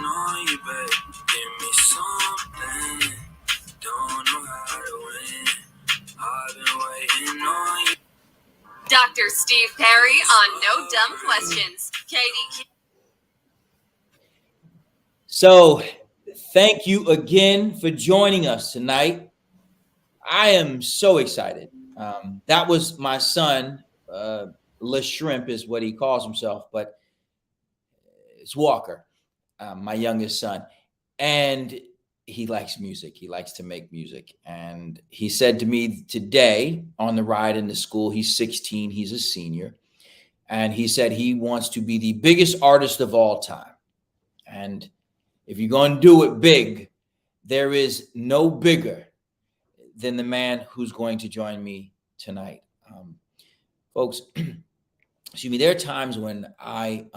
on you, babe. Give me something. Don't know how to win. I've been waiting on you. Dr. Steve Perry on No Dumb Questions. KDK. So, thank you again for joining us tonight. I am so excited. That was my son, Le Shrimp is what he calls himself, but it's Walker, my youngest son. And he likes music. He likes to make music. And he said to me today on the ride into school, he's 16, he's a senior. And he said he wants to be the biggest artist of all time. And if you're going to do it big, there is no bigger than the man who's going to join me tonight. Folks, excuse me, there are times when I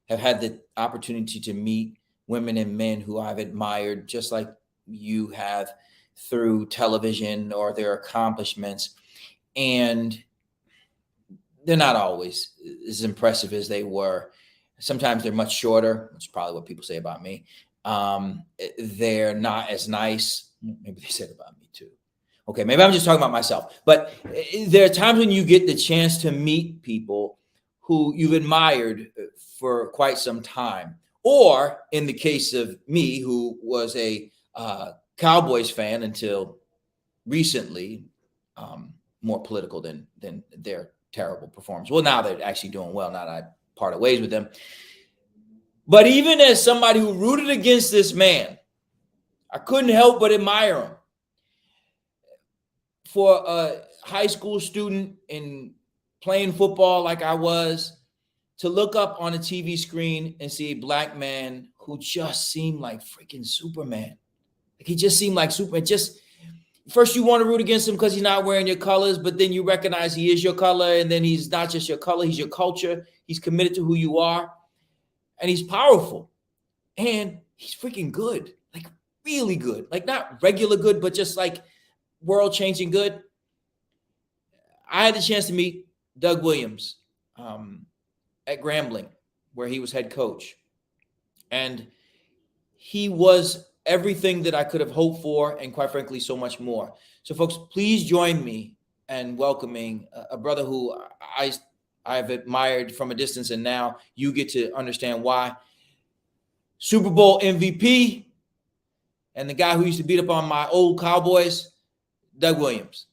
have had the opportunity to meet women and men who I've admired, just like you have through television or their accomplishments. And they're not always as impressive as they were. Sometimes they're much shorter, which is probably what people say about me. They're not as nice. Maybe they said about me too. Okay, maybe I'm just talking about myself. But there are times when you get the chance to meet people who you've admired for quite some time. Or in the case of me, who was a Cowboys fan until recently, more political than their terrible performance. Well, now they're actually doing well. Now that I parted ways with them. But even as somebody who rooted against this man, I couldn't help but admire him. For a high school student in playing football like I was, to look up on a TV screen and see a black man who just seemed like freaking Superman. Like he just seemed like Superman. Just first you want to root against him because he's not wearing your colors, but then you recognize he is your color, and then he's not just your color, he's your culture. He's committed to who you are, and he's powerful, and he's freaking good, like really good, like not regular good, but just like world-changing good. I had the chance to meet Doug Williams at Grambling, where he was head coach. And he was everything that I could have hoped for, and quite frankly, so much more. So, folks, please join me in welcoming a brother who I've admired from a distance, and now you get to understand why. Super Bowl MVP and the guy who used to beat up on my old Cowboys, Doug Williams.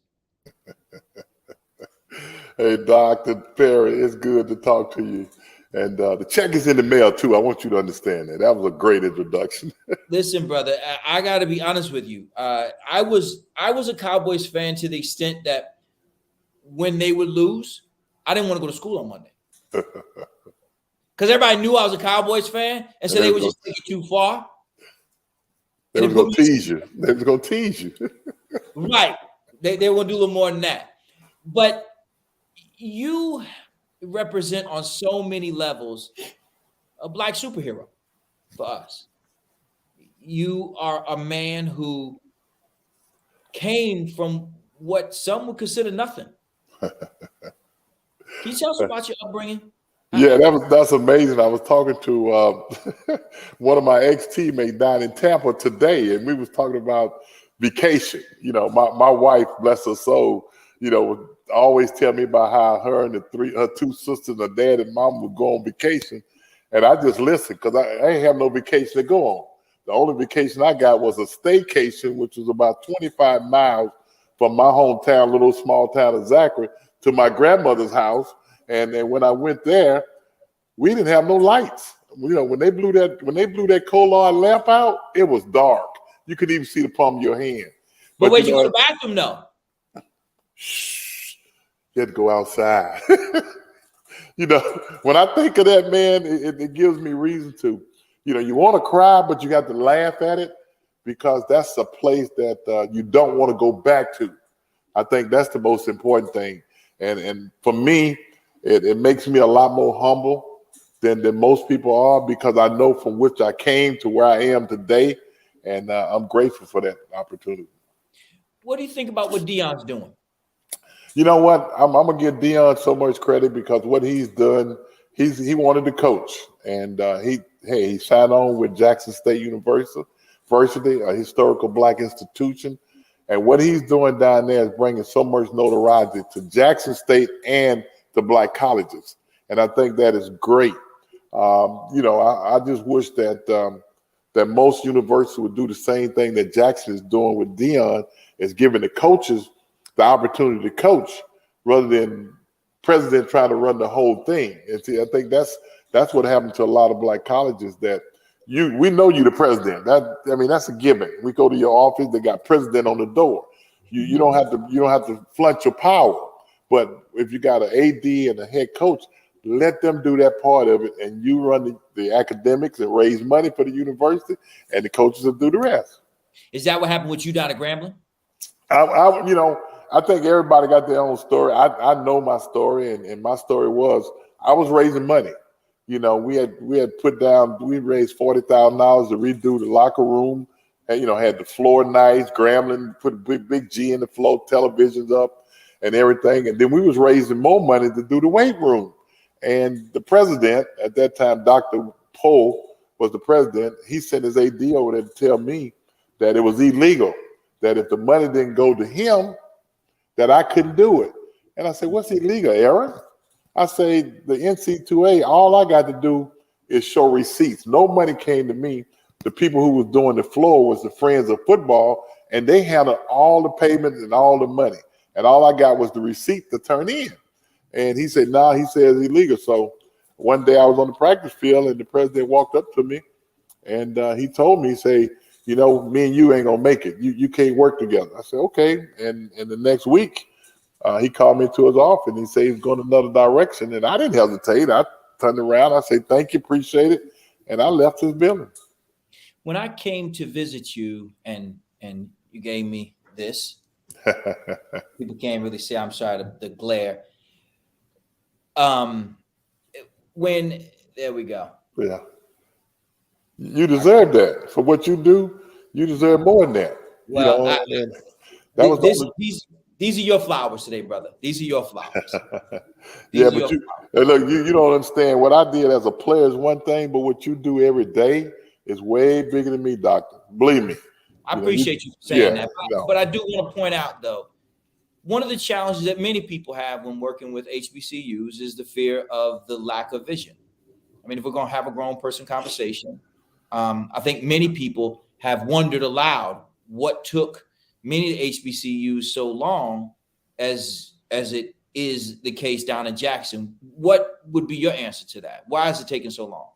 Hey, Dr. Perry, it's good to talk to you. And the check is in the mail, too. I want you to understand that. That was a great introduction. Listen, brother, I got to be honest with you. I was a Cowboys fan to the extent that when they would lose, I didn't want to go to school on Monday. Because everybody knew I was a Cowboys fan, and so they would just take it too far. They were going to tease you. They were going to tease you. Right. They were going to do a little more than that. But you represent on so many levels a black superhero for us. You are a man who came from what some would consider nothing. Can you tell us about your upbringing? Yeah, that's amazing. I was talking to one of my ex-teammates down in Tampa today, and we was talking about vacation. You know, my wife, bless her soul, you know, would always tell me about how her and her two sisters, her dad and mom would go on vacation. And I just listened because I ain't have no vacation to go on. The only vacation I got was a staycation, which was about 25 miles from my hometown, little small town of Zachary, to my grandmother's house. And then when I went there, we didn't have no lights. You know, when they blew that Collard lamp out, it was dark. You could even see the palm of your hand. But where'd you go to the bathroom though? Shh, you had to go outside. You know, when I think of that, man, it gives me reason to, you know, you want to cry, but you got to laugh at it because that's a place that you don't want to go back to. I think that's the most important thing. And for me, it makes me a lot more humble than most people are because I know from which I came to where I am today. And I'm grateful for that opportunity. What do you think about what Deion's doing? You know what? I'm going to give Deion so much credit because what he's done he wanted to coach, and he signed on with Jackson State University, a historical Black institution. And what he's doing down there is bringing so much notoriety to Jackson State and to Black colleges. And I think that is great. I just wish that that most universities would do the same thing that Jackson is doing with Dion, is giving the coaches the opportunity to coach rather than president trying to run the whole thing. And see, I think that's what happened to a lot of Black colleges, that we know you the president. That's a given. We go to your office, they got president on the door. You don't have to flaunt your power. But if you got an AD and a head coach, let them do that part of it, and you run the academics and raise money for the university, and the coaches will do the rest. Is that what happened with you down at Grambling? I think everybody got their own story. I know my story, and my story was I was raising money. We had we raised $40,000 to redo the locker room, and had the floor nice, Grambling, put a big G in the floor, televisions up, and everything. And then we was raising more money to do the weight room. And the president at that time, Dr. Pohl, was the president. He sent his AD over there to tell me that it was illegal, that if the money didn't go to him, that I couldn't do it. And I said, what's illegal, Aaron? I say, the NC2A, all I got to do is show receipts. No money came to me. The people who was doing the floor was the Friends of Football, and they handled all the payments and all the money. And all I got was the receipt to turn in. And he said, nah, he says it's illegal. So one day I was on the practice field, and the president walked up to me, and he told me, he said, me and you ain't going to make it. You can't work together. I said, okay. And the next week, he called me to his office, and he said he's going another direction. And I didn't hesitate. I turned around. I said, thank you, appreciate it. And I left his building. When I came to visit you and you gave me this, people can't really see, I'm sorry, the glare. There we go. Yeah. You deserve that. For what you do, you deserve more than that. Well, these are your flowers today, brother. These are your flowers. Look, you don't understand. What I did as a player is one thing, but what you do every day is way bigger than me, doctor. Believe me. I appreciate you saying that. But I do want to point out, though, one of the challenges that many people have when working with HBCUs is the fear of the lack of vision. I mean, if we're going to have a grown person conversation, I think many people have wondered aloud what took many of the HBCUs so long as it is the case down in Jackson. What would be your answer to that? Why is it taking so long?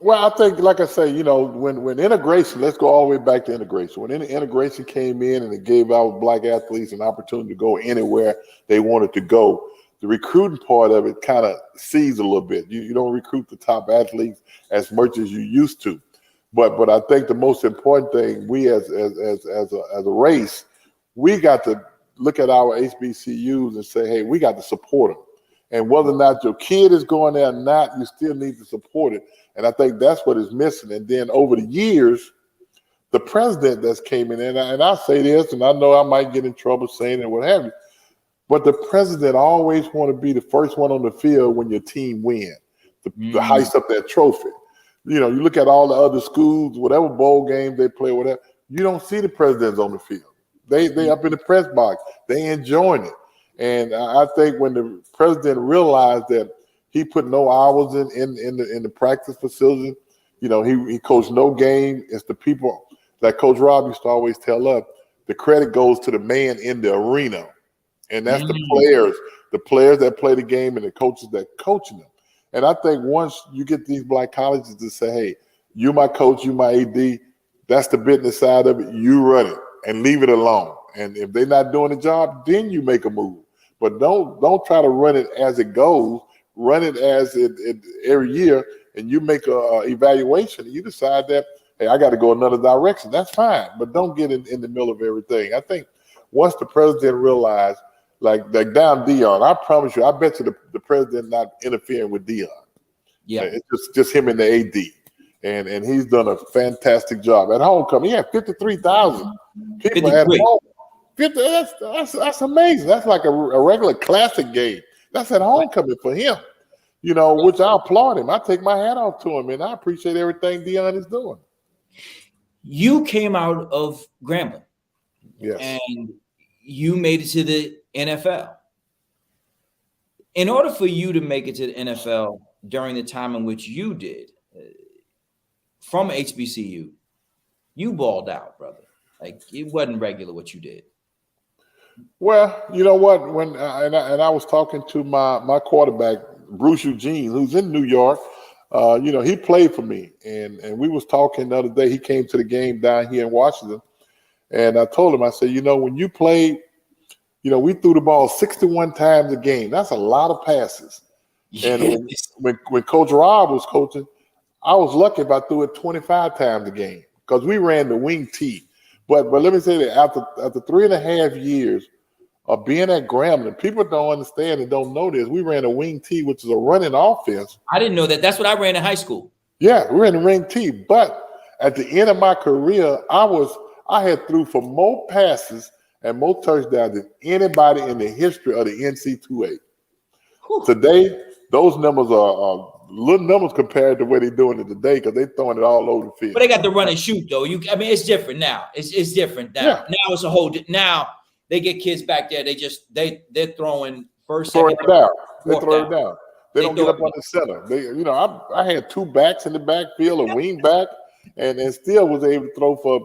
Well, I think, like I say, when integration, let's go all the way back to integration. When integration came in and it gave our Black athletes an opportunity to go anywhere they wanted to go, the recruiting part of it kind of ceased a little bit. You don't recruit the top athletes as much as you used to. But I think the most important thing, we as a race, we got to look at our HBCUs and say, hey, we got to support them. And whether or not your kid is going there or not, you still need to support it. And I think that's what is missing. And then over the years, the president that's came in, and I say this, and I know I might get in trouble saying it, what have you, but the president always want to be the first one on the field when your team wins, to heist up that trophy. You look at all the other schools, whatever bowl games they play, whatever, you don't see the presidents on the field. They up in the press box. They enjoying it. And I think when the president realized that he put no hours in the practice facility, he coached no game. It's the people, like Coach Rob used to always tell us, the credit goes to the man in the arena. And that's the players that play the game and the coaches that coaching them. And I think once you get these Black colleges to say, hey, you my coach, you my AD, that's the business side of it, you run it and leave it alone. And if they're not doing the job, then you make a move. But don't try to run it as it goes. Run it as it every year, and you make a evaluation, and you decide that, hey, I got to go another direction. That's fine, but don't get in the middle of everything. I think once the president realized, like down Dion, I promise you, I bet you the president not interfering with Dion. Yeah, it's just him and the AD, and he's done a fantastic job at homecoming. He had 53,000 people at home. 50, that's amazing. That's like a regular classic game. That's at homecoming for him. which I applaud him. I take my hat off to him, and I appreciate everything Deion is doing. You came out of Grambling. Yes. And you made it to the NFL. In order for you to make it to the NFL during the time in which you did, from HBCU, you balled out, brother. Like, it wasn't regular what you did. Well, you know what? When I was talking to my quarterback, Bruce Eugene, who's in New York. He played for me, and we was talking the other day. He came to the game down here in Washington, and I told him, I said, when you played, we threw the ball 61 times a game. That's a lot of passes. Yes. And when Coach Rob was coaching, I was lucky if I threw it 25 times a game because we ran the wing T. But let me say that after 3.5 years of being at Grambling, people don't understand and don't know this. We ran a wing T, which is a running offense. I didn't know that. That's what I ran in high school. Yeah, we ran the wing T. But at the end of my career, I had threw for more passes and more touchdowns than anybody in the history of the NC2A. Today, those numbers are little numbers compared to what they're doing it today because they're throwing it all over the field. But they got the run and shoot, though. It's different now. It's different now. Yeah. Now it's a whole. Now they get kids back there. They're throwing first, throw second, it down. They fourth throw down. it down. They don't get up on the center. I had two backs in the backfield, a wing back, and still was able to throw for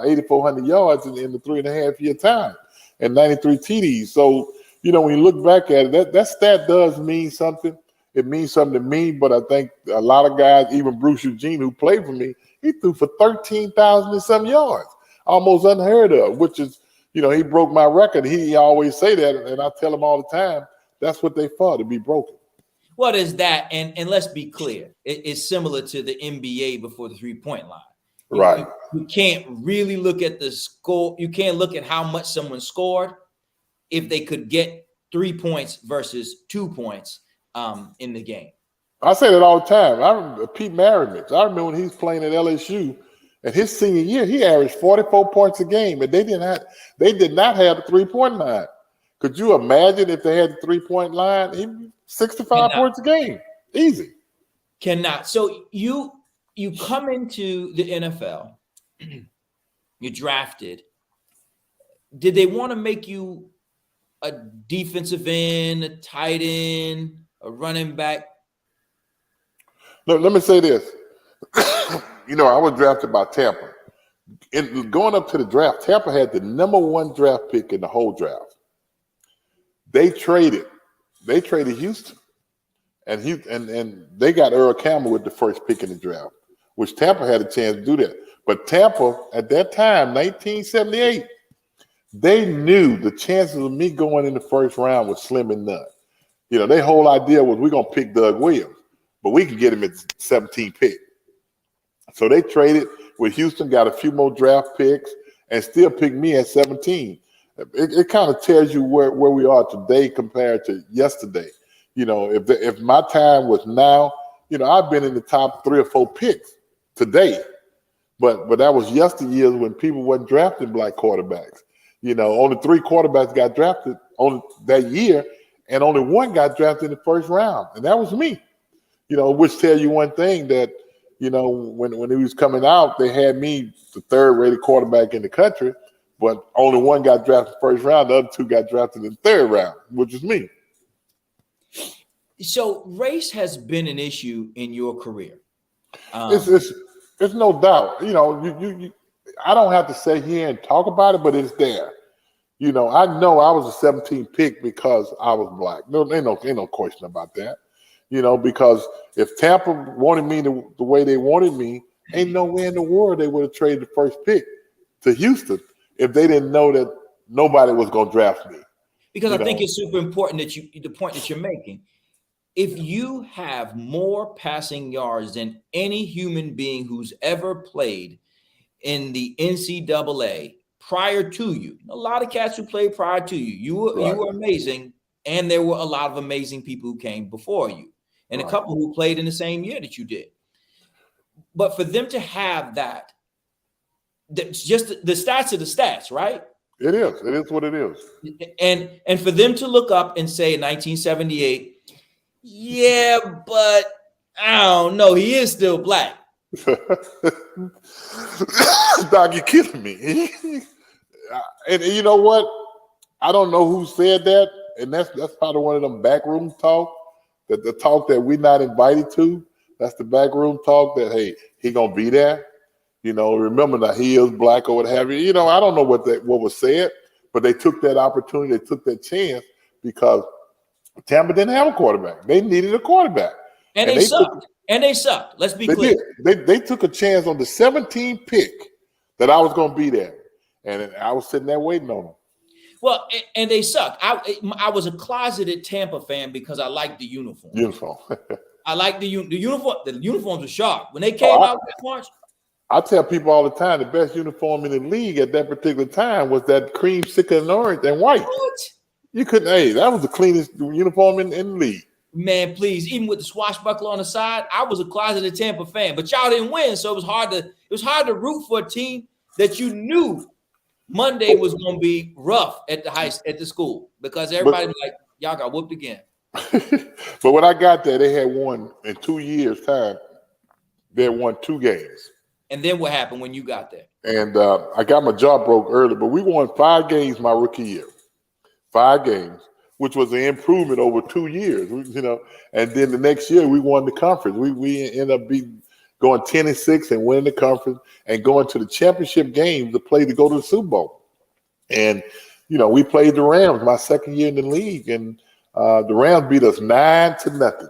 8,400 yards in the 3.5 year time and 93 TDs. So, when you look back at it, that stat does mean something. It means something to me, but I think a lot of guys, even Bruce Eugene, who played for me, he threw for 13,000 and some yards, almost unheard of, which is, he broke my record. He always say that, and I tell him all the time, that's what they fought, to be broken. What is that? And let's be clear. It's similar to the NBA before the 3-point line. Right. You can't really look at the score. You can't look at how much someone scored if they could get 3 points versus 2 points in the game. I say that all the time. I remember Pete Maravich. I remember when he was playing at LSU, and his senior year, he averaged 44 points a game, and they did not have the 3-point line. Could you imagine if they had the 3-point line? 65 points a game, easy. Cannot. So you come into the NFL, you're drafted. Did they want to make you a defensive end, a tight end, a running back? Look, let me say this. I was drafted by Tampa. Going up to the draft, Tampa had the #1 draft pick in the whole draft. They traded Houston, and they got Earl Campbell with the first pick in the draft, which Tampa had a chance to do that. But Tampa, at that time, 1978, they knew the chances of me going in the first round was slim and none. Their whole idea was we're going to pick Doug Williams, but we can get him at 17 pick. So they traded with Houston, got a few more draft picks, and still picked me at 17. It kind of tells you where we are today compared to yesterday. If my time was now, I've been in the top 3 or 4 picks today, but that was yesteryears when people wasn't drafting black quarterbacks. Only 3 quarterbacks got drafted on that year, and only 1 got drafted in the first round, and that was me. Which tell you one thing that when he was coming out, they had me the 3rd-rated quarterback in the country. But only 1 got drafted first round. The other 2 got drafted in the 3rd round, which is me. So race has been an issue in your career. It's no doubt. I don't have to sit here and talk about it, but it's there. I know I was a 17th pick because I was black. No, ain't no question about that. Because if Tampa wanted me the way they wanted me, ain't nowhere in the world they would have traded the first pick to Houston if they didn't know that nobody was going to draft me. Because I think it's super important that the point that you're making. If you have more passing yards than any human being who's ever played in the NCAA prior to you, a lot of cats who played prior to you, you were amazing, and there were a lot of amazing people who came before you, and a couple who played in the same year that you did. But for them to have that, just the stats are the stats, right? It is. It is what it is. And for them to look up and say in 1978, Yeah, but I don't know. He is still black. Doc, you're kidding me. And you know what? I don't know who said that, and that's probably one of them backroom talk, that the talk that we're not invited to. That's the backroom talk that, hey, he gonna be there. Remember that he is black or what have you. I don't know what was said, but they took that opportunity, they took that chance because Tampa didn't have a quarterback. They needed a quarterback, And and they sucked. And they sucked. Let's be they clear. did. They took a chance on the 17th pick that I was gonna be there, and I was sitting there waiting on them. Well, and they sucked. I was a closeted Tampa fan because I liked the uniform. I like the uniform. The uniforms were sharp when they came out with March. I tell people all the time the best uniform in the league at that particular time was that cream, sicker, and orange and white. What? You couldn't. Hey, that was the cleanest uniform in the league. Man, please, even with the swashbuckler on the side, I was a closeted Tampa fan, but y'all didn't win, so it was hard to root for a team that you knew Monday was going to be rough at the school because everybody was like, y'all got whooped again. But when I got there, they had won in 2 years' time. They had won 2 games. And then what happened when you got there? And I got my jaw broke early, but we won 5 games my rookie year. 5 games, which was an improvement over 2 years, And then the next year we won the conference. We ended up going 10-6 and winning the conference and going to the championship game to go to the Super Bowl. And we played the Rams my second year in the league, and the Rams beat us 9-0.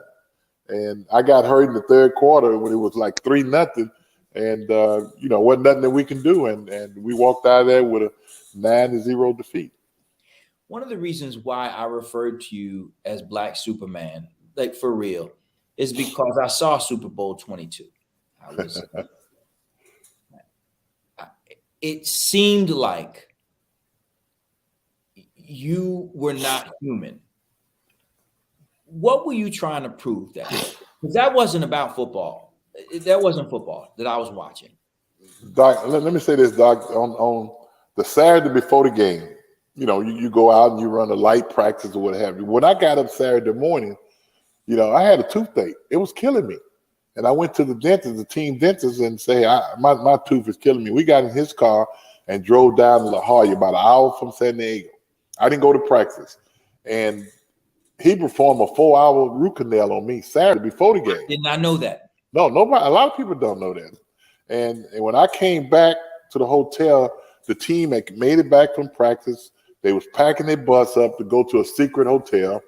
And I got hurt in the third quarter when it was like 3-0. And, wasn't nothing that we can do. And we walked out of there with a 9-0 defeat. One of the reasons why I referred to you as Black Superman, like for real, is because I saw Super Bowl 22. It seemed like you were not human. What were you trying to prove that? Because that wasn't about football. That wasn't football that I was watching. Doc, let me say this, Doc. On the Saturday before the game, you go out and you run a light practice or what have you. When I got up Saturday morning, I had a toothache. It was killing me. And I went to the dentist, the team dentist, and say, my tooth is killing me. We got in his car and drove down to La Jolla, about an hour from San Diego. I didn't go to practice. And he performed a 4-hour root canal on me Saturday before the game. Did not know that. No, nobody. A lot of people don't know that. And when I came back to the hotel, the team had made it back from practice. They was packing their bus up to go to a secret hotel.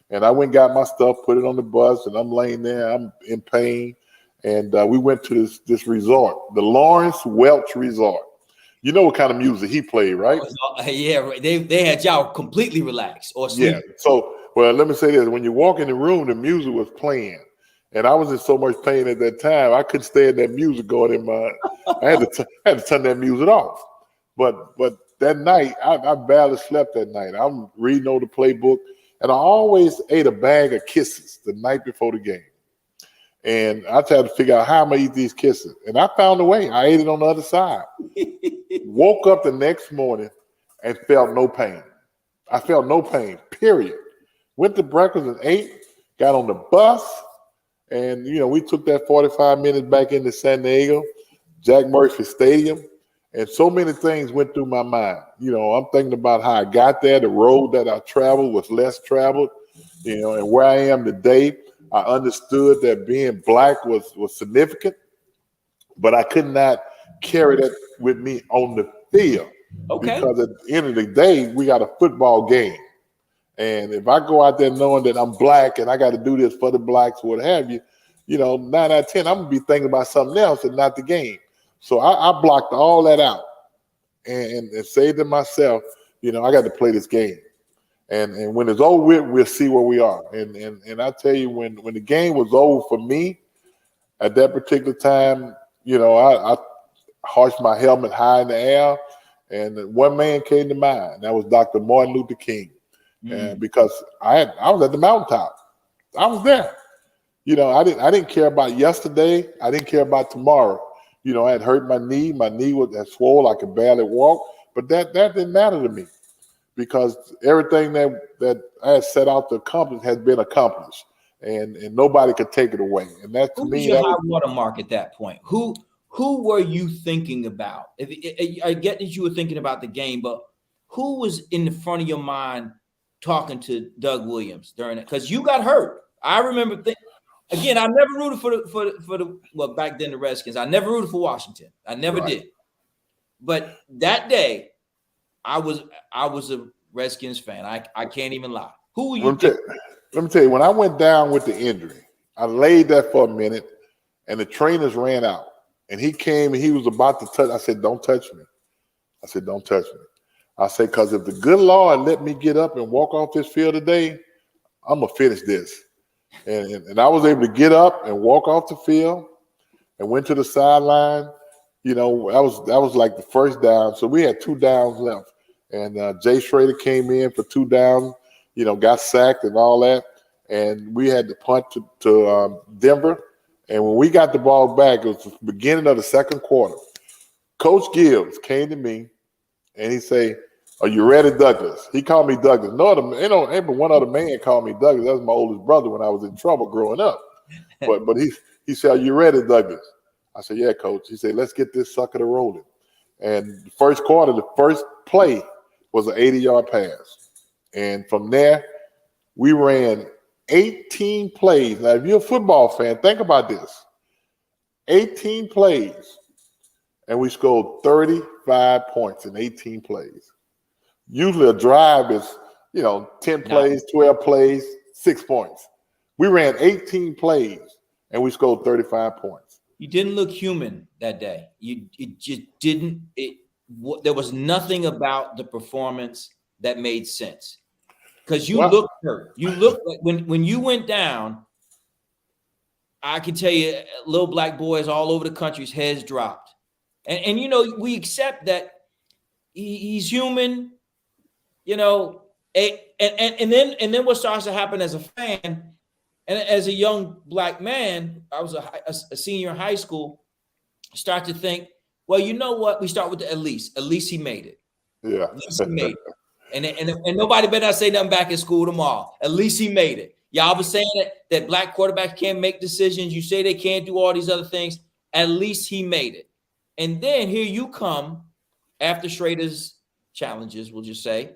And I went and got my stuff, put it on the bus, and I'm laying there. I'm in pain. And we went to this resort, the Lawrence Welch Resort. You know what kind of music he played, right? Yeah, they had y'all completely relaxed or sleep. Yeah. So, well, let me say this. When you walk in the room, the music was playing. And I was in so much pain at that time, I couldn't stand that music going in my. I had to turn that music off. But that night, I barely slept that night. I'm reading over the playbook, and I always ate a bag of Kisses the night before the game. And I tried to figure out how I'm gonna eat these Kisses, and I found a way. I ate it on the other side. Woke up the next morning and felt no pain. I felt no pain. Period. Went to breakfast and ate. Got on the bus. And, we took that 45 minutes back into San Diego, Jack Murphy Stadium, and so many things went through my mind. I'm thinking about how I got there, the road that I traveled was less traveled, and where I am today. I understood that being black was significant, but I could not carry that with me on the field. Okay. Because at the end of the day, we got a football game. And if I go out there knowing that I'm black and I got to do this for the blacks, what have you, 9 out of 10, I'm going to be thinking about something else and not the game. So I blocked all that out and say to myself, I got to play this game. And when it's over with, we'll see where we are. And I tell you, when the game was over for me, at that particular time, I hoisted my helmet high in the air, and one man came to mind. That was Dr. Martin Luther King. And because I was at the mountaintop, I was there. I didn't care about yesterday. I didn't care about tomorrow. I had hurt my knee. My knee had swollen. I could barely walk. But that didn't matter to me because everything that I had set out to accomplish has been accomplished. and nobody could take it away. And that, to Who was me, your that high was watermark at that point? Who were you thinking about? I get that you were thinking about the game, but who was in the front of your mind talking to Doug Williams during it? Because you got hurt. I remember again, I never rooted for the well, back then the Redskins. I never rooted for Washington. I never right. did. But that day, I was a Redskins fan. I can't even lie. Who were you thinking? Let me tell you, when I went down with the injury, I laid there for a minute, and the trainers ran out. And he came and he was about to touch. I said, "Don't touch me." I said, "Don't touch me." I said, "Because if the good Lord let me get up and walk off this field today, I'm going to finish this." And I was able to get up and walk off the field and went to the sideline. You know, that was like the first down. So we had 2 downs left. And Jay Schrader came in for 2 downs, you know, got sacked and all that. And we had to punt to Denver. And when we got the ball back, it was the beginning of the second quarter. Coach Gibbs came to me and he said, "Are you ready, Douglas?" He called me Douglas. No other, ain't but one other man called me Douglas. That was my oldest brother when I was in trouble growing up. But he said, "Are you ready, Douglas?" I said, "Yeah, Coach." He said, "Let's get this sucker to rolling." And the first quarter, the first play was an 80-yard pass. And from there, we ran 18 plays. Now, if you're a football fan, think about this. 18 plays, and we scored 35 points in 18 plays. Usually a drive is, 10 plays, 12 plays, 6 points. We ran 18 plays, and we scored 35 points. You didn't look human that day. It just didn't. There was nothing about the performance that made sense because you looked hurt. You looked like when you went down. I can tell you, little black boys all over the country's heads dropped, and we accept that he's human. And then what starts to happen as a fan and as a young black man, I was a senior in high school, start to think, well, you know what? We start with the at least. At least he made it. Yeah. At least he made it. And nobody better not say nothing back in school tomorrow. At least he made it. Y'all was saying that black quarterbacks can't make decisions. You say they can't do all these other things. At least he made it. And then here you come after Schrader's challenges, we'll just say,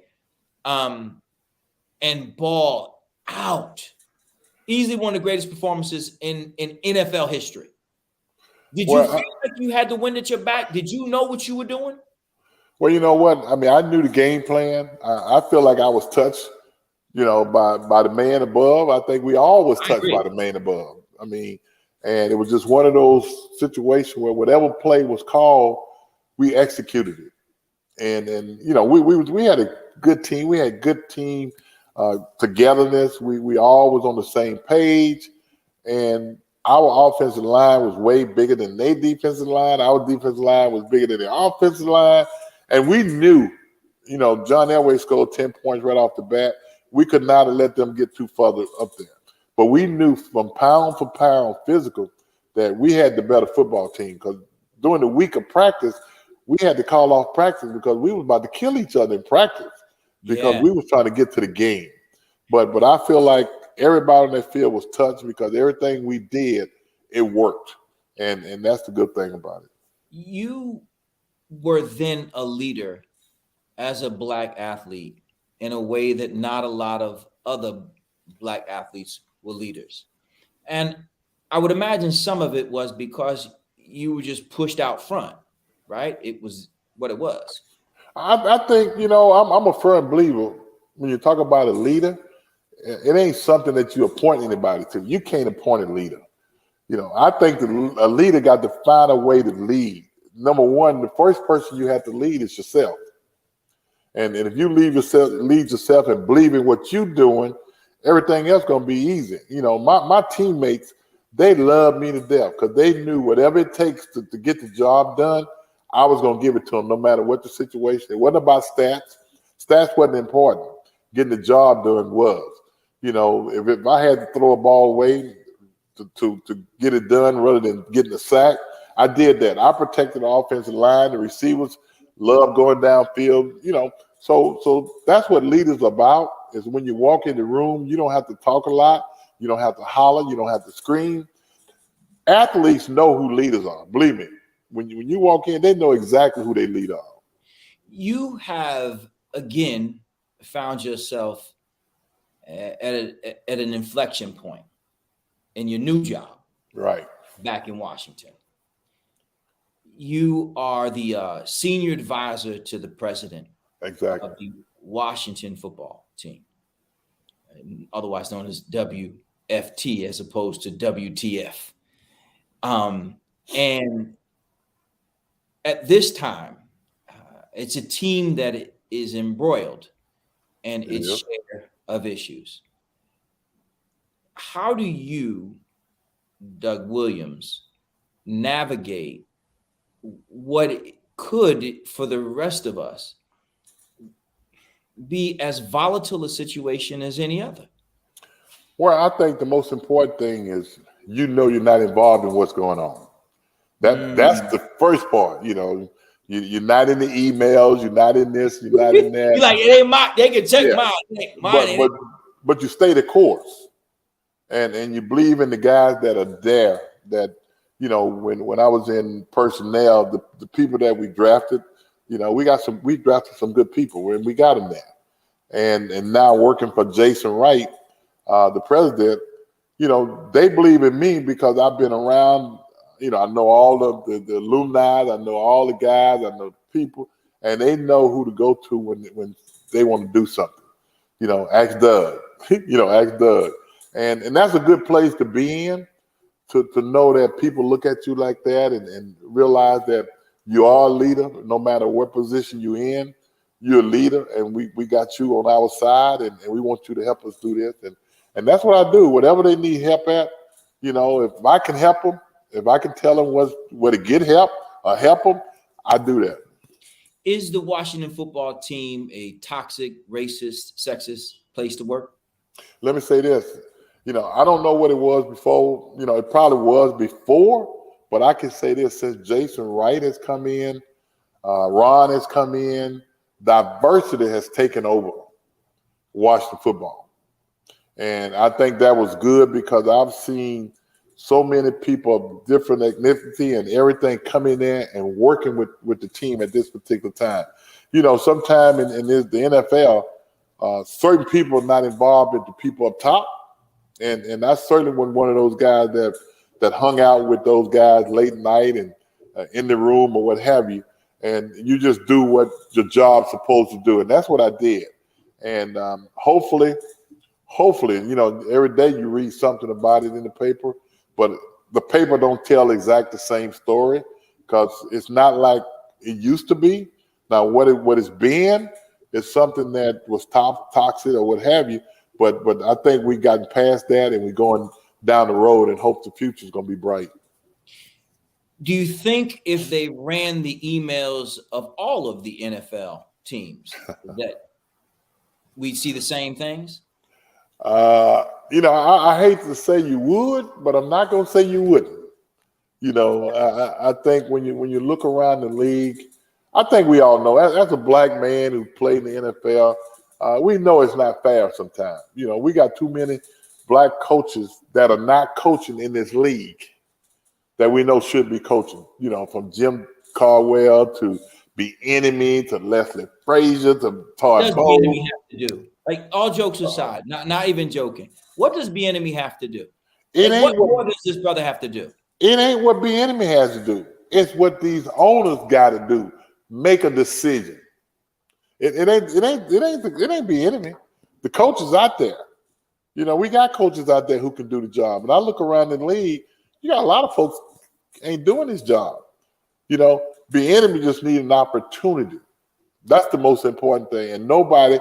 and ball out. Easily one of the greatest performances in NFL history. Did you feel like you had the wind at your back? Did you know what you were doing? Well, you know what? I mean, I knew the game plan. I feel like I was touched, by the man above. I think we all was touched by the man above. I mean, and it was just one of those situations where whatever play was called, we executed it. And we had a good team. We had good team togetherness. We all was on the same page, and our offensive line was way bigger than their defensive line. Our defensive line was bigger than their offensive line, and we knew, John Elway scored 10 points right off the bat. We could not have let them get too further up there, but we knew from pound for pound physical that we had the better football team because during the week of practice, we had to call off practice because we was about to kill each other in practice because we was trying to get to the game. But I feel like everybody on that field was touched because everything we did, it worked. And that's the good thing about it. You were then a leader as a black athlete in a way that not a lot of other black athletes were leaders. And I would imagine some of it was because you were just pushed out front. Right? It was what it was. I think, I'm a firm believer when you talk about a leader, it ain't something that you appoint anybody to. You can't appoint a leader. I think a leader got to find a way to lead. Number one, the first person you have to lead is yourself. And if you lead yourself and believe in what you're doing, everything else going to be easy. My teammates, they love me to death because they knew whatever it takes to get the job done, I was going to give it to them no matter what the situation. It wasn't about stats. Stats wasn't important. Getting the job done was. If I had to throw a ball away to get it done rather than getting a sack, I did that. I protected the offensive line. The receivers love going downfield. So that's what leaders are about is when you walk in the room, you don't have to talk a lot. You don't have to holler. You don't have to scream. Athletes know who leaders are. Believe me. When you walk in, they know exactly who their leader are. You have, again, found yourself at an inflection point in your new job. Right. Back in Washington. You are the senior advisor to the president Exactly. of the Washington football team, otherwise known as WFT as opposed to WTF. And at this time, it's a team that is embroiled in its share of issues. How do you, Doug Williams, navigate what it could, for the rest of us, be as volatile a situation as any other? Well, I think the most important thing is you're not involved in what's going on. That's the first part. You're not in the emails. You're not in this. You're not in that. You're like, it ain't mine. They can check mine. But you stay the course, and you believe in the guys that are there. That when I was in personnel, the people that we drafted, we drafted some good people, and we got them there. And now working for Jason Wright, the president, they believe in me because I've been around. I know all of the alumni, I know all the guys, I know the people, and they know who to go to when they want to do something. Ask Doug. Ask Doug. And that's a good place to be in, to know that people look at you like that and realize that you are a leader, no matter what position you're in. You're a leader, and we got you on our side, and we want you to help us do this. And that's what I do. Whatever they need help at, if I can help them, if I can tell them where to get help or help them, I do that. Is the Washington football team a toxic, racist, sexist place to work? Let me say this. I don't know what it was before. It probably was before, but I can say this: since Jason Wright has come in, Ron has come in, diversity has taken over Washington football. And I think that was good because I've seen so many people of different ethnicity and everything come in there and working with the team at this particular time. Sometime in the NFL, certain people are not involved with the people up top. And I certainly wasn't one of those guys that hung out with those guys late night and in the room or what have you. And you just do what your job's supposed to do. And that's what I did. And hopefully, every day you read something about it in the paper, but the paper don't tell exactly the same story because it's not like it used to be. Now, what it's been is something that was toxic or what have you. But I think we've gotten past that and we're going down the road and hope the future is going to be bright. Do you think if they ran the emails of all of the NFL teams that we'd see the same things? I hate to say you would, but I'm not going to say you wouldn't. I think when you look around the league, I think we all know, as a black man who played in the NFL, we know it's not fair sometimes. We got too many black coaches that are not coaching in this league that we know should be coaching, from Jim Caldwell to Bieniemy to Leslie Frazier to Todd Bowles. What does Bieniemy have to do? Like, all jokes aside, not even joking. What does Bieniemy have to do? What more does this brother have to do? It ain't what Bieniemy has to do. It's what these owners got to do. Make a decision. It ain't Bieniemy. The coaches out there. We got coaches out there who can do the job. And I look around the league, you got a lot of folks ain't doing this job. Bieniemy just need an opportunity. That's the most important thing. And nobody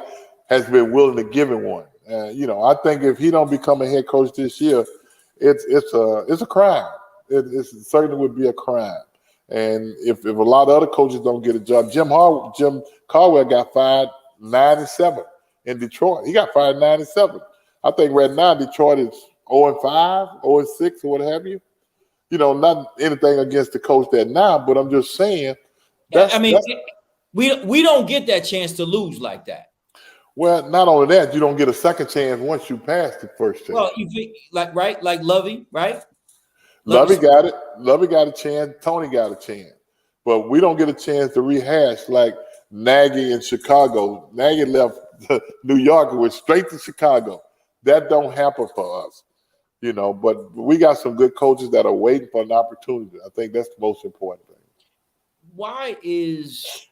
has been willing to give him one. I think if he don't become a head coach this year, it's a crime. It certainly would be a crime. And if a lot of other coaches don't get a job, Jim Caldwell got fired 9-7 in Detroit. He got fired 9-7. I think right now Detroit is 0-5, 0-6, or what have you. Not anything against the coach there now, but I'm just saying. We don't get that chance to lose like that. Well, not only that, you don't get a second chance once you pass the first chance. Well, you think like Lovey, right? Lovey got it. Lovey got a chance. Tony got a chance. But we don't get a chance to rehash like Nagy in Chicago. Nagy left New York and went straight to Chicago. That don't happen for us, but we got some good coaches that are waiting for an opportunity. I think that's the most important thing. Why is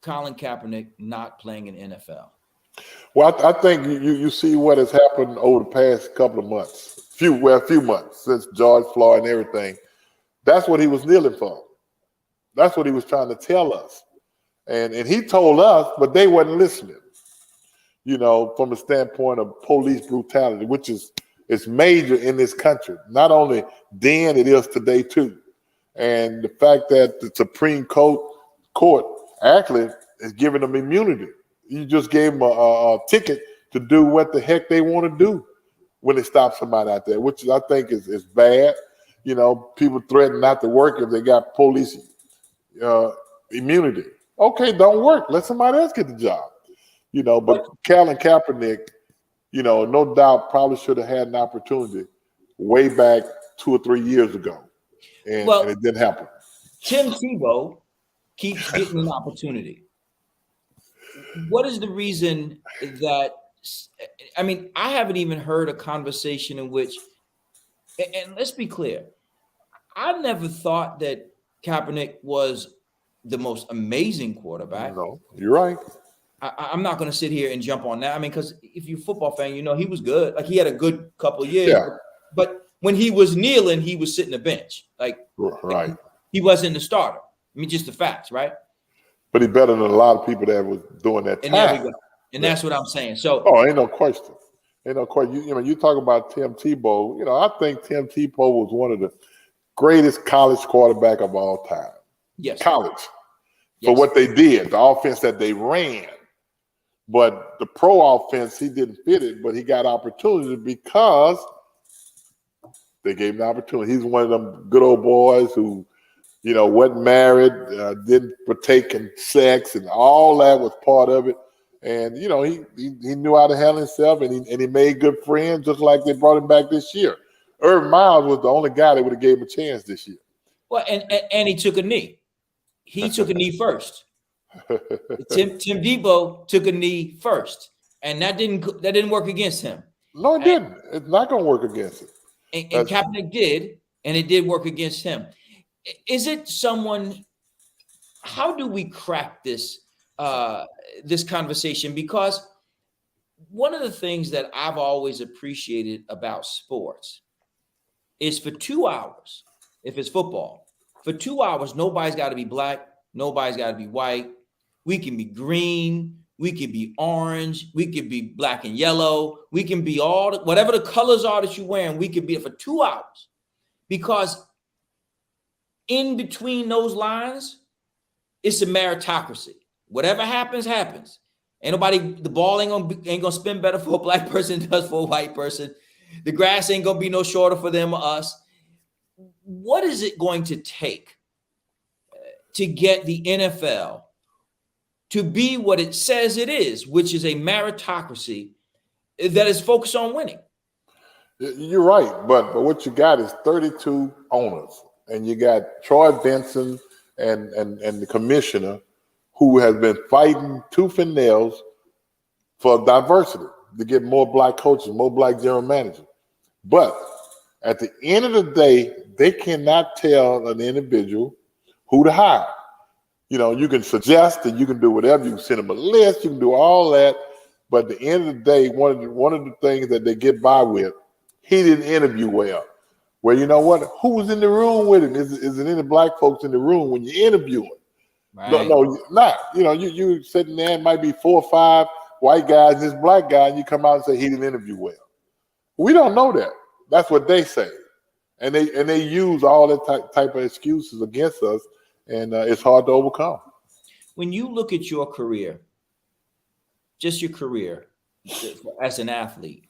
Colin Kaepernick not playing in NFL? Well, I think you see what has happened over the past couple of months, few months since George Floyd and everything. That's what he was kneeling for. That's what he was trying to tell us. And he told us, but they wasn't listening, from the standpoint of police brutality, which is major in this country. Not only then, it is today too. And the fact that the Supreme Court actually is giving them immunity. You just gave them a ticket to do what the heck they want to do when they stop somebody out there, which I think is bad. People threaten not to work if they got police immunity. Okay, don't work. Let somebody else get the job. But Colin Kaepernick, no doubt probably should have had an opportunity way back 2 or 3 years ago. And it didn't happen. Tim Tebow keeps getting an opportunity. What is the reason that, I haven't even heard a conversation in which, and let's be clear, I never thought that Kaepernick was the most amazing quarterback. No, you're right. I'm not going to sit here and jump on that. Because if you're a football fan, he was good. Like, he had a good couple of years. Yeah. But when he was kneeling, he was sitting the bench. Right. He wasn't the starter. Just the facts, right? But he's better than a lot of people that was doing that time. And there we go. And that's what I'm saying. So, ain't no question. You talk about Tim Tebow. I think Tim Tebow was one of the greatest college quarterback of all time. Yes. College. For what they did, the offense that they ran. But the pro offense, he didn't fit it, but he got opportunity because they gave him the opportunity. He's one of them good old boys who, wasn't married, didn't partake in sex, and all that was part of it. And, he knew how to handle himself, and he made good friends, just like they brought him back this year. Urban Miles was the only guy that would have gave him a chance this year. Well, and he took a knee. He took a knee first. Tim Tebow took a knee first, and that didn't work against him. No, it didn't. It's not going to work against him. And Kaepernick did, and it did work against him. Is it someone? How do we crack this conversation? Because one of the things that I've always appreciated about sports is for 2 hours, if it's football, for 2 hours, nobody's got to be black, nobody's got to be white. We can be green, we can be orange, we could be black and yellow, we can be whatever the colors are that you're wearing, we could be it for 2 hours. Because in between those lines, it's a meritocracy. Whatever happens, happens. The ball ain't gonna spin better for a black person than it does for a white person. The grass ain't gonna be no shorter for them or us. What is it going to take to get the NFL to be what it says it is, which is a meritocracy that is focused on winning? You're right, but what you got is 32 owners, and you got Troy Benson and the commissioner who has been fighting tooth and nails for diversity to get more black coaches, more black general managers. But at the end of the day, they cannot tell an individual who to hire. You can suggest and you can do whatever. You can send them a list. You can do all that. But at the end of the day, one of the things that they get by with, he didn't interview well. Well, you know what? Who was in the room with him? Is there any black folks in the room when you interview him? Right. No, not. You sitting there, it might be 4 or 5 white guys and this black guy, and you come out and say he didn't interview well. We don't know that. That's what they say. And they use all that type of excuses against us, and it's hard to overcome. When you look at your career, just your career as an athlete,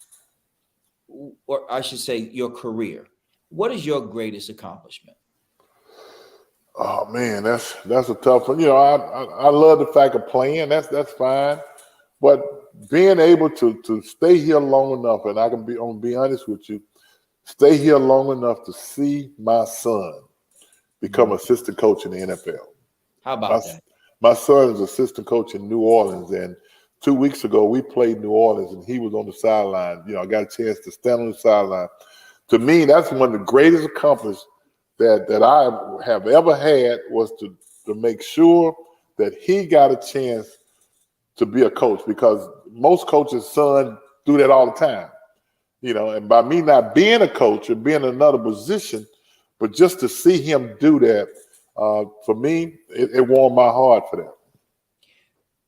or I should say your career, what is your greatest accomplishment? Oh man, that's a tough one. I love the fact of playing. That's fine, but being able to stay here long enough, and I'm gonna be honest with you, stay here long enough to see my son become assistant coach in the NFL. How about that? My son is assistant coach in New Orleans, and 2 weeks ago we played New Orleans, and he was on the sideline. I got a chance to stand on the sideline. To me, that's one of the greatest accomplishments that I have ever had, was to make sure that he got a chance to be a coach, because most coaches' sons do that all the time. And by me not being a coach or being in another position, but just to see him do that, for me, it warmed my heart for that.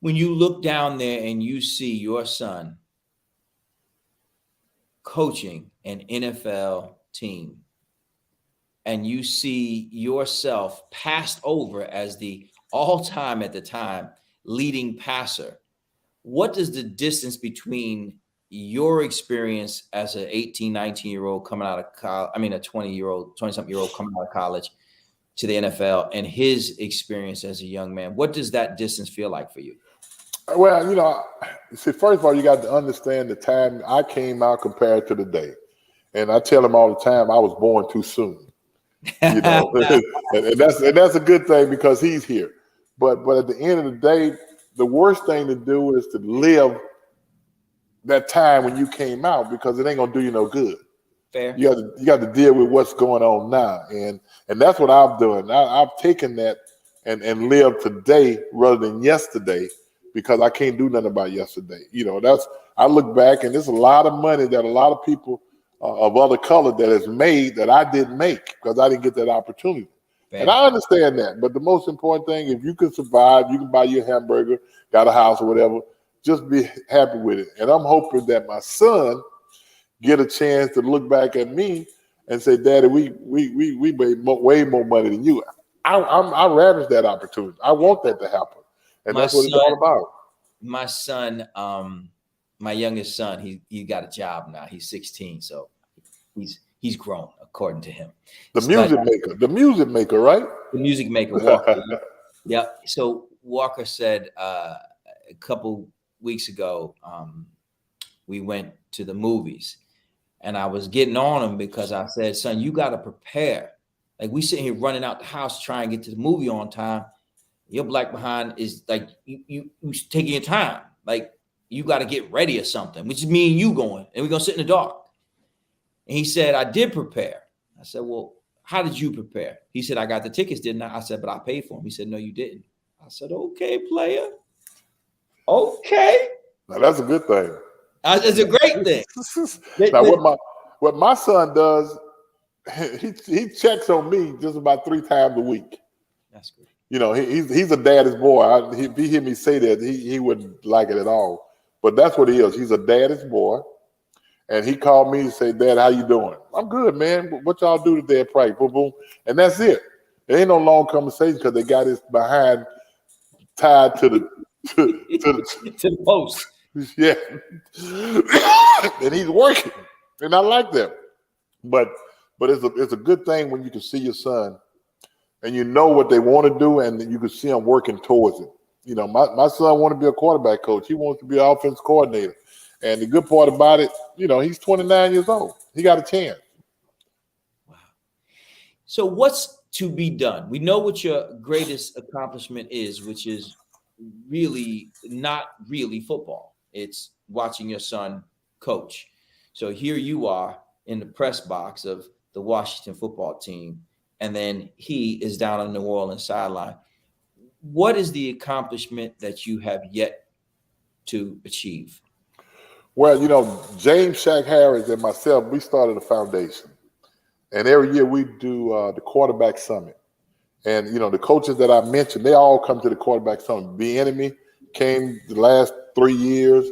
When you look down there and you see your son coaching an NFL team, and you see yourself passed over as the all-time, at the time, leading passer, what does the distance between your experience as an 18, 19-year-old coming out of college, a 20-something-year-old coming out of college to the NFL, and his experience as a young man, what does that distance feel like for you? Well, see, first of all, you got to understand the time I came out compared to today. And I tell him all the time, I was born too soon. and that's a good thing, because he's here. But at the end of the day, the worst thing to do is to live that time when you came out, because it ain't gonna do you no good. Fair. You got to deal with what's going on now, and that's what I've done. I've taken that and lived today rather than yesterday, because I can't do nothing about yesterday. I look back, and there's a lot of money that a lot of people of other color that has made that I didn't make, because I didn't get that opportunity. Fair. And I understand that. But the most important thing, if you can survive, you can buy your hamburger, got a house or whatever, just be happy with it. And I'm hoping that my son get a chance to look back at me and say, Daddy, we made way more money than you. I ravished that opportunity. I want that to happen. And that's what it's all about. My son, my youngest son, he got a job now. He's 16, so he's grown, according to him. The music maker, right? The music maker, Walker. Yeah. So Walker said a couple weeks ago, we went to the movies, and I was getting on him because I said, son, you got to prepare. Like, we sitting here running out the house trying to get to the movie on time. Your black behind is like, you taking your time. Like, you got to get ready or something, which is me and you going, and we're going to sit in the dark. And he said, I did prepare. I said, well, how did you prepare? He said, I got the tickets, didn't I? I said, but I paid for them. He said, no, you didn't. I said, okay, player. Okay. Now, that's a good thing. It's a great thing. Now, what my son does, he checks on me just about 3 times a week. That's great. He's a daddy's boy. If he hear me say that, he wouldn't like it at all. But that's what he is. He's a daddy's boy. And he called me to say, Dad, how you doing? I'm good, man. What y'all do today at practice? Boom, boom. And that's it. There ain't no long conversation, because they got his behind tied to the post. Yeah. And he's working. And I like that. But it's a good thing when you can see your son and you know what they want to do, and you can see them working towards it. My son wants to be a quarterback coach. He wants to be an offense coordinator. And the good part about it, he's 29 years old. He got a chance. Wow. So what's to be done? We know what your greatest accomplishment is, which is really not really football. It's watching your son coach. So here you are in the press box of the Washington football team, and then he is down on the New Orleans sideline. What is the accomplishment that you have yet to achieve? Well, James Shaq Harris and myself, we started a foundation. And every year we do the quarterback summit. And, the coaches that I mentioned, they all come to the quarterback summit. Bieniemy came the last 3 years.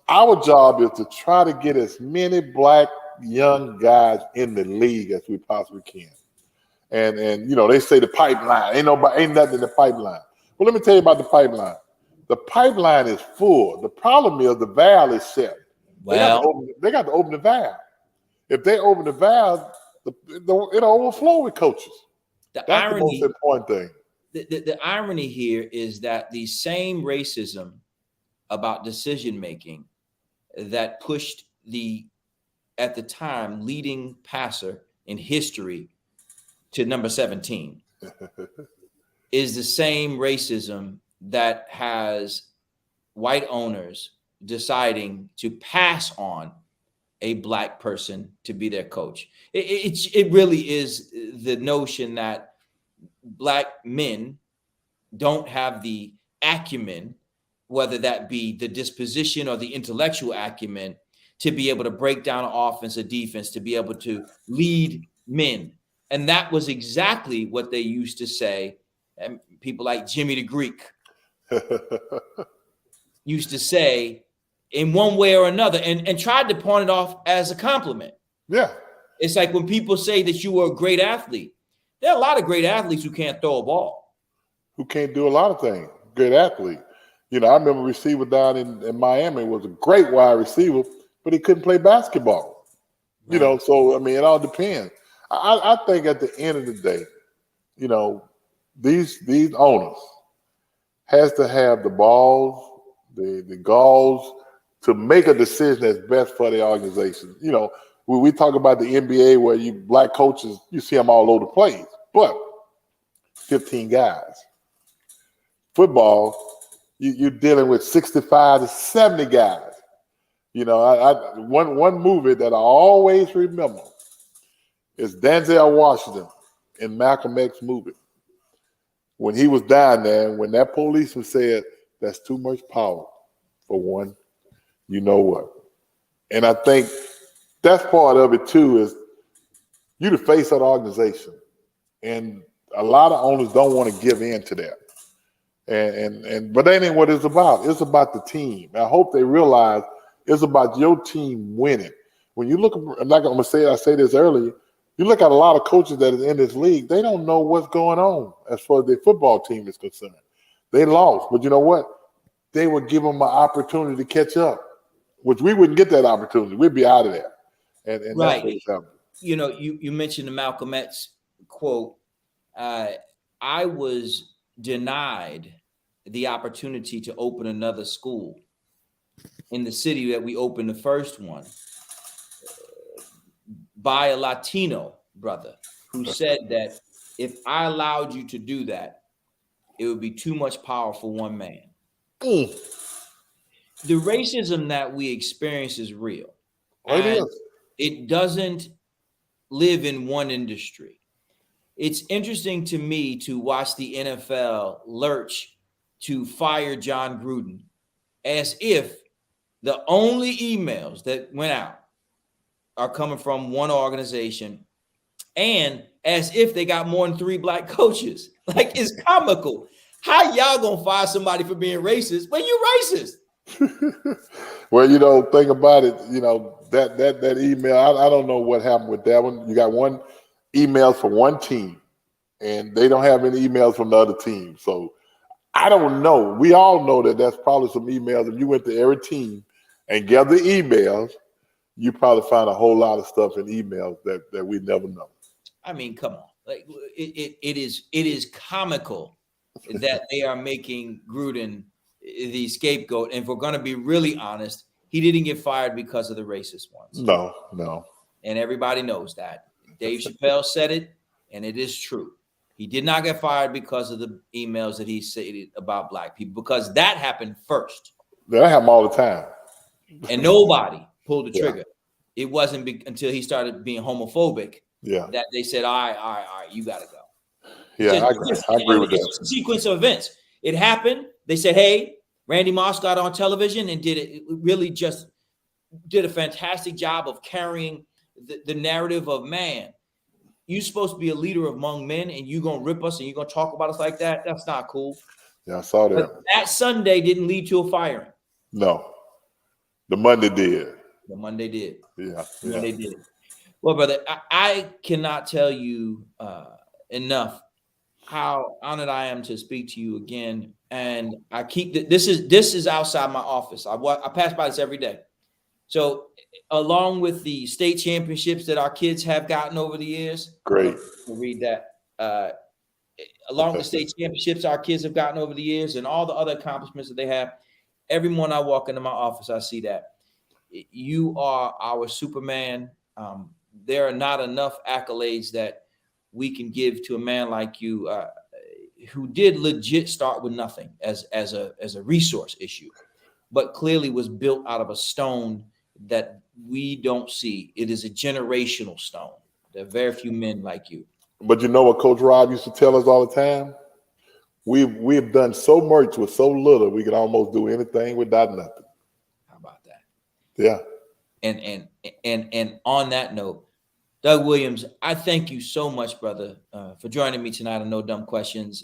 Our job is to try to get as many black young guys in the league as we possibly can. And they say the pipeline, ain't nothing in the pipeline. Well, let me tell you about the pipeline. The pipeline is full. The problem is the valve is shut. Well, they got to open the valve. If they open the valve, it'll overflow with coaches. That's the most important thing. The irony here is that the same racism about decision making that pushed the, at the time, leading passer in history to number 17 is the same racism that has white owners deciding to pass on a black person to be their coach. It really is the notion that black men don't have the acumen, whether that be the disposition or the intellectual acumen, to be able to break down an offense or defense, to be able to lead men. And that was exactly what they used to say. And people like Jimmy the Greek used to say in one way or another, and tried to pawn it off as a compliment. Yeah. It's like when people say that you were a great athlete. There are a lot of great athletes who can't throw a ball. Who can't do a lot of things. Good athlete. You know, I remember a receiver down in Miami was a great wide receiver, but he couldn't play basketball. Right. You know, so, I mean, it all depends. I think at the end of the day, you know, these owners has to have the balls, the galls to make a decision that's best for the organization. You know, when we talk about the NBA where you black coaches, you see them all over the place, but 15 guys. Football, you're dealing with 65 to 70 guys. You know, one movie that I always remember is Denzel Washington in Malcolm X movie. When he was down there, when that policeman said, "That's too much power for one, you know what?" And I think that's part of it too, is you the face of the organization. And a lot of owners don't want to give in to that. But that ain't what it's about. It's about the team. I hope they realize it's about your team winning. When you look, like I'm gonna say, I said this earlier, you look at a lot of coaches that is in this league, they don't know what's going on as far as their football team is concerned. They lost, but you know what? They would give them an opportunity to catch up, which we wouldn't get that opportunity. We'd be out of there. And right. That's what's happening. You know, you mentioned the Malcolm X quote. I was denied the opportunity to open another school in the city that we opened the first one by a Latino brother who said that if I allowed you to do that, it would be too much power for one man. The racism that we experience is real. And it doesn't live in one industry. It's interesting to me to watch the NFL lurch to fire John Gruden as if the only emails that went out are coming from one organization, and as if they got more than 3 black coaches. Like, it's comical. How y'all gonna fire somebody for being racist when you racist? Well, you know, think about it. You know, that email, I don't know what happened with that one. You got one email from one team, and they don't have any emails from the other team. So I don't know. We all know that that's probably some emails. If you went to every team and gathered emails, you probably find a whole lot of stuff in emails that we never know. I mean, come on. Like, it is comical that they are making Gruden the scapegoat. And if we're going to be really honest, he didn't get fired because of the racist ones. No. And everybody knows that. Dave Chappelle said it, and it is true. He did not get fired because of the emails that he said about black people, because that happened first. That happened all the time. And nobody pulled the trigger. Yeah. It wasn't until he started being homophobic that they said, all right, you got to go. Yeah, I agree with that. It's a sequence of events. It happened. They said, hey, Randy Moss got on television and really just did a fantastic job of carrying the narrative of, man, you're supposed to be a leader among men, and you're going to rip us and you're going to talk about us like that? That's not cool. Yeah, I saw that. But that Sunday didn't lead to a firing. No. The Monday did. The Monday did. Yeah. Monday did. Well, brother, I cannot tell you enough how honored I am to speak to you again. And I keep this is outside my office. I pass by this every day. So along with the state championships that our kids have gotten over the years, great. Read that. Along with the state championships our kids have gotten over the years and all the other accomplishments that they have, Every morning I walk into my office, I see that. You are our Superman. There are not enough accolades that we can give to a man like you, who did legit start with nothing as a resource issue, but clearly was built out of a stone that we don't see. It is a generational stone. There are very few men like you. But you know what Coach Rob used to tell us all the time? We've done so much with so little, we can almost do anything without nothing. How about that? Yeah. And on that note, Doug Williams, I thank you so much, brother, for joining me tonight on No Dumb Questions.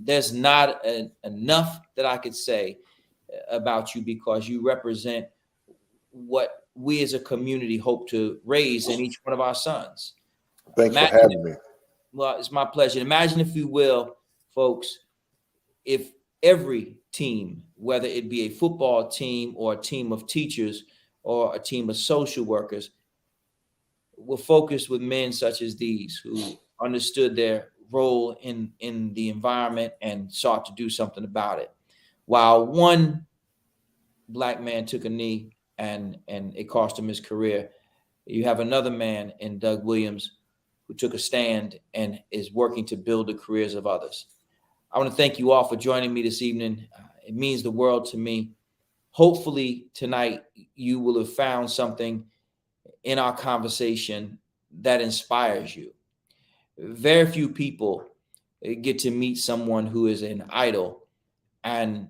There's not enough that I could say about you, because you represent what we as a community hope to raise in each one of our sons. Thanks for having me. Well, it's my pleasure. Imagine, if you will, folks, if every team, whether it be a football team or a team of teachers or a team of social workers, were focused with men such as these, who understood their role in the environment and sought to do something about it. While one Black man took a knee and it cost him his career, you have another man in Doug Williams who took a stand and is working to build the careers of others. I want to thank you all for joining me this evening. It means the world to me. Hopefully tonight you will have found something in our conversation that inspires you. Very few people get to meet someone who is an idol and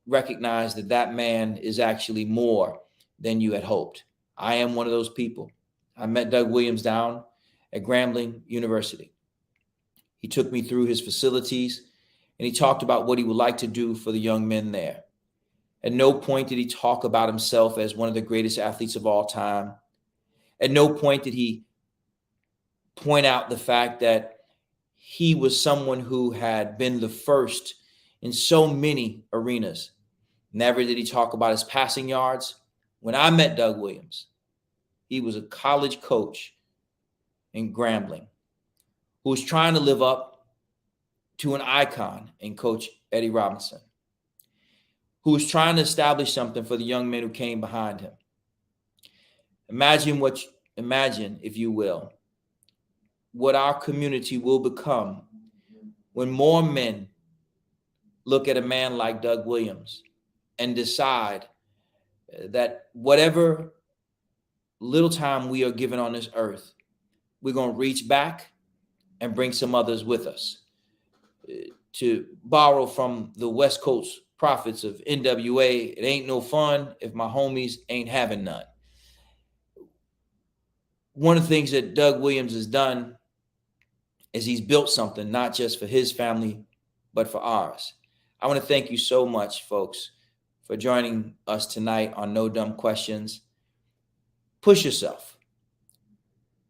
recognize that that man is actually more than you had hoped. I am one of those people. I met Doug Williams down at Grambling University. He took me through his facilities and he talked about what he would like to do for the young men there. At no point did he talk about himself as one of the greatest athletes of all time. At no point did he point out the fact that he was someone who had been the first in so many arenas. Never did he talk about his passing yards. When I met Doug Williams, he was a college coach in Grambling who was trying to live up to an icon in Coach Eddie Robinson, who was trying to establish something for the young men who came behind him. Imagine, if you will, what our community will become when more men look at a man like Doug Williams and decide that whatever little time we are given on this earth, we're going to reach back and bring some others with us. To borrow from the West Coast prophets of NWA, it ain't no fun if my homies ain't having none. One of the things that Doug Williams has done is he's built something, not just for his family, but for ours. I want to thank you so much, folks, for joining us tonight on No Dumb Questions. Push yourself.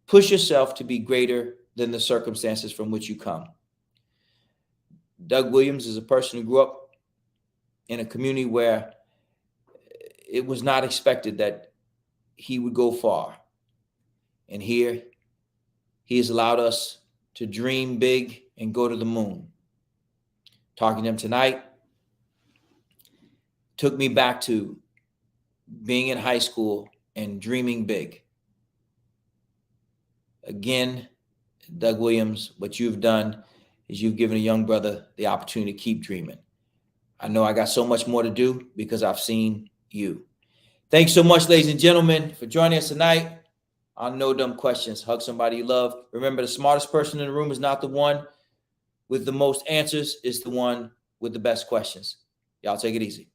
Push yourself to be greater than the circumstances from which you come. Doug Williams is a person who grew up in a community where it was not expected that he would go far. And here, he has allowed us to dream big and go to the moon. Talking to him tonight took me back to being in high school and dreaming big. Again, Doug Williams, what you've done is you've given a young brother the opportunity to keep dreaming. I know I got so much more to do because I've seen you. Thanks so much, ladies and gentlemen, for joining us tonight on No Dumb Questions. Hug somebody you love. Remember, the smartest person in the room is not the one with the most answers, it's the one with the best questions. Y'all take it easy.